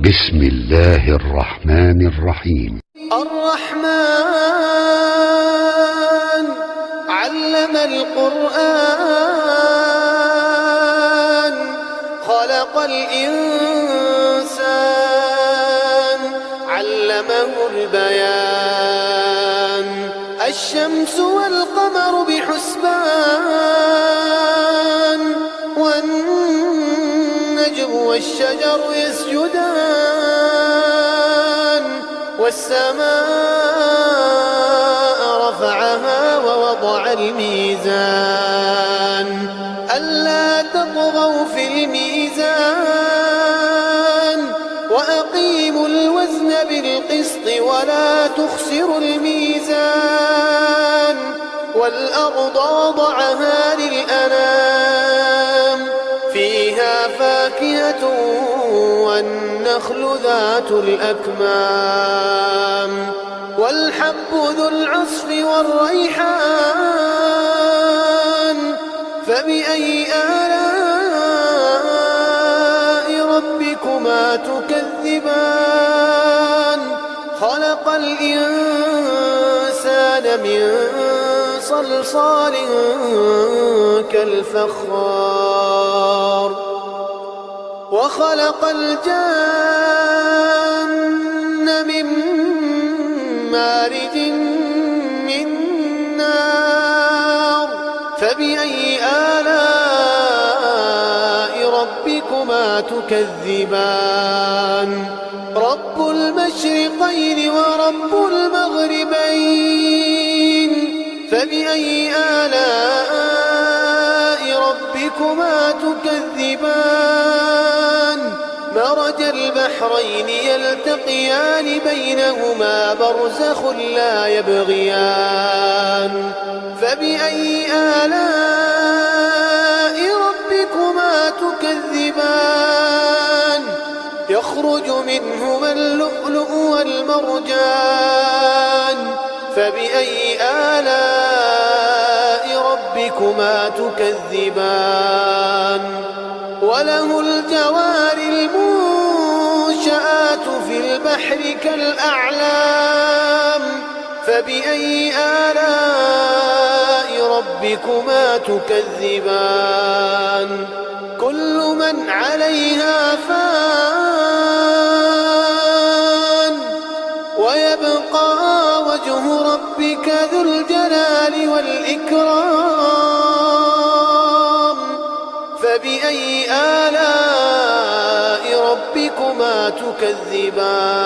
بسم الله الرحمن الرحيم. الرحمن علم القرآن خلق الإنسان علمه البيان الشمس والقمر بحسبان والنجم والشجر يسجدان والسماء رفعها ووضع الميزان ألا تطغوا في الميزان وأقيموا الوزن بالقسط ولا تخسروا الميزان والأرض وضعها للأنام فيها فاكهة والنخل ذات الأكمام والحب ذو العصف والريحان فبأي آلاء ربكما تكذبان خلق الإنسان من صلصال كالفخار وخلق الجن من مارج من نار فبأي آلاء ربكما تكذبان رب المشرقين ورب المغربين فبأي آلاء ربكما تكذبان مرج البحرين يلتقيان بينهما برزخ لا يبغيان فبأي آلاء ربكما تكذبان يخرج منهما اللؤلؤ والمرجان فبأي آلاء ربكما تكذبان وله الجوار المنشآت في البحر كالأعلام فبأي آلاء ربكما تكذبان كل من عليها فان ويبقى وجه ربك ذو الجلال والإكرام فبأي آلاء ربكما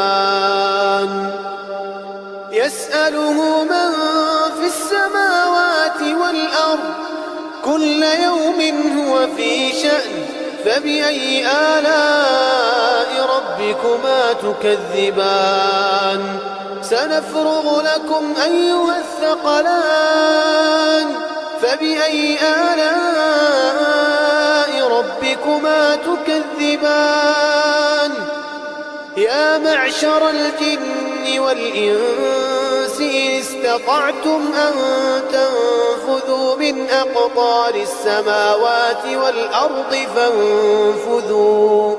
تكذبان يسأله من في السماوات والأرض كل يوم هو في شأن فبأي آلاء ربكما تكذبان سنفرغ لكم أيها الثقلان فبأي آلاء ربكما تكذبان يا معشر الجن والإنس إن استطعتم أن تنفذوا من أقطار السماوات والأرض فانفذوا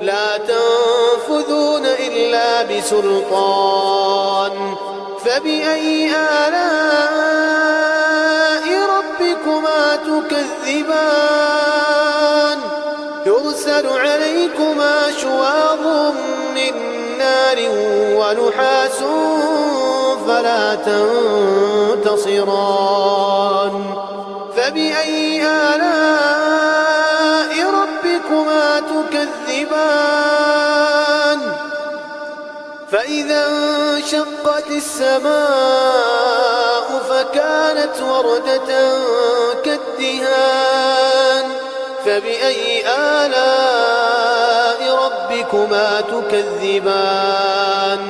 لا تنفذون إلا بسلطان فبأي آلاء ربكما تكذبان يرسل عليكما شواظ من نار ونحاس فلا تنتصران فبأي آلاء ربكما تكذبان فإذا انشقت السماء فكانت وردة كالدهان فبأي آلاء ربكما تكذبان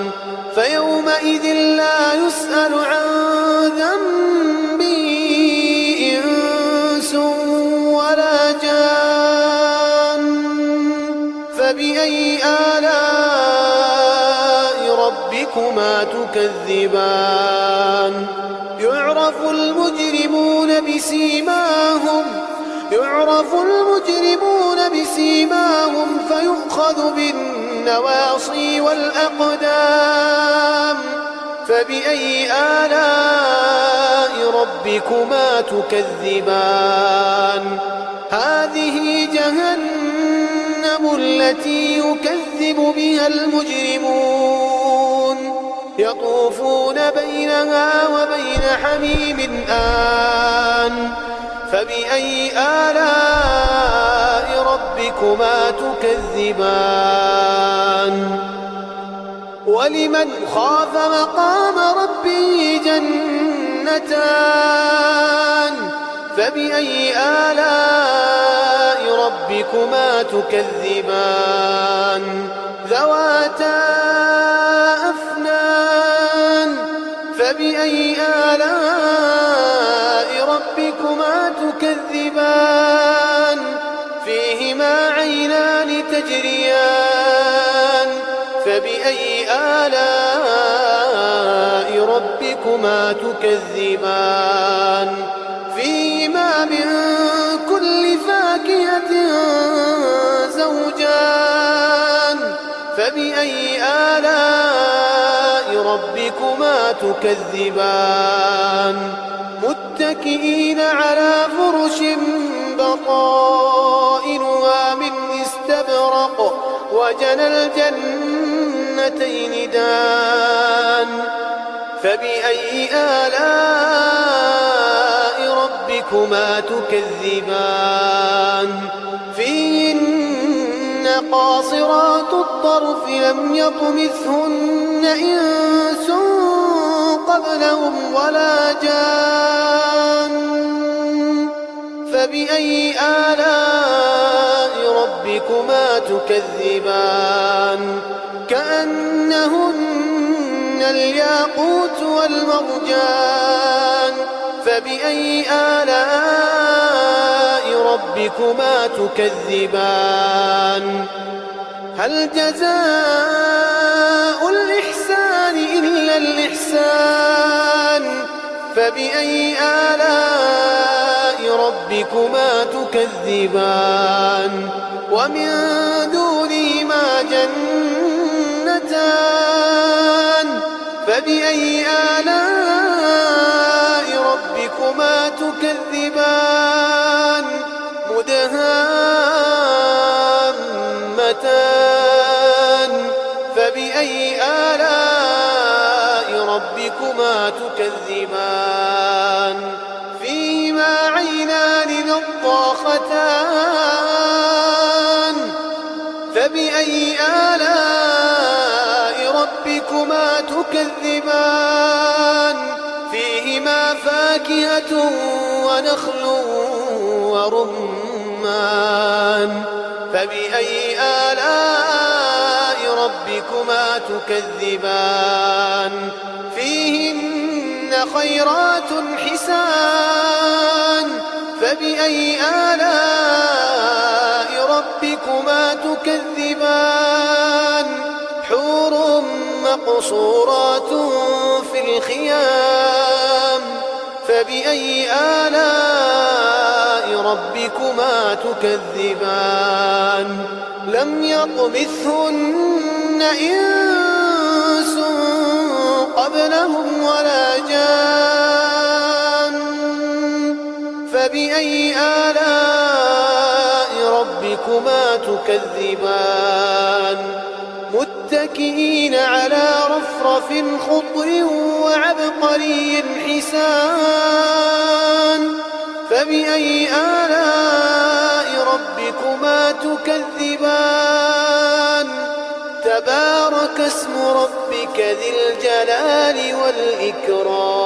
فيومئذ لا يسأل عن ذنبه إنس ولا جان فبأي آلاء ربكما تكذبان يعرف المجرمون بسيماهم يعرف المجرمون بسيماهم فيؤخذ بالنواصي والأقدام فبأي آلاء ربكما تكذبان هذه جهنم التي يكذب بها المجرمون يطوفون بينها وبين حميم آن فبأي آلاء ربكما تكذبان ولمن خاف مقام ربه جنتان فبأي آلاء ربكما تكذبان ذواتا أفنان فبأي آلاء ربكما تكذبان فيهما عينان تجريان فبأي آلاء ربكما تكذبان فيهما من كل فاكهة زوجان فبأي آلاء ربكما تكذبان متكئين على فرش بطائنها من استبرق وجنى الجنتين دان فبأي آلاء ربكما تكذبان فيهن قاصرات الطرف لم يطمثهن إنس قبلهم ولا جان فبأي آلاء ربكما تكذبان كأنهن الياقوت والمرجان فبأي آلاء ربكما تكذبان هل جزاء الإحسان إلا الإحسان فبأي آلاء ربكما تكذبان ومن دونهما جنتان فبأي آلاء ربكما تكذبان مدهامتان فبأي آلاء ربكما تكذبان فيهما عينان نضاختان فبأي آلاء ربكما تكذبان فيهما فاكهة ونخل ورمان فبأي آلاء ربكما تكذبان فيهن خيرات حسان فبأي آلاء ربكما تكذبان حور مقصورات في الخيام فبأي آلاء ربكما تكذبان لم يطمثهن إنس قبلهم ولا جان فبأي آلاء ربكما تكذبان متكئين على رفرف خضر وعبقري حسان فبأي آلاء ربكما تكذبان تبارك اسم ربك ذي الجلال والإكرام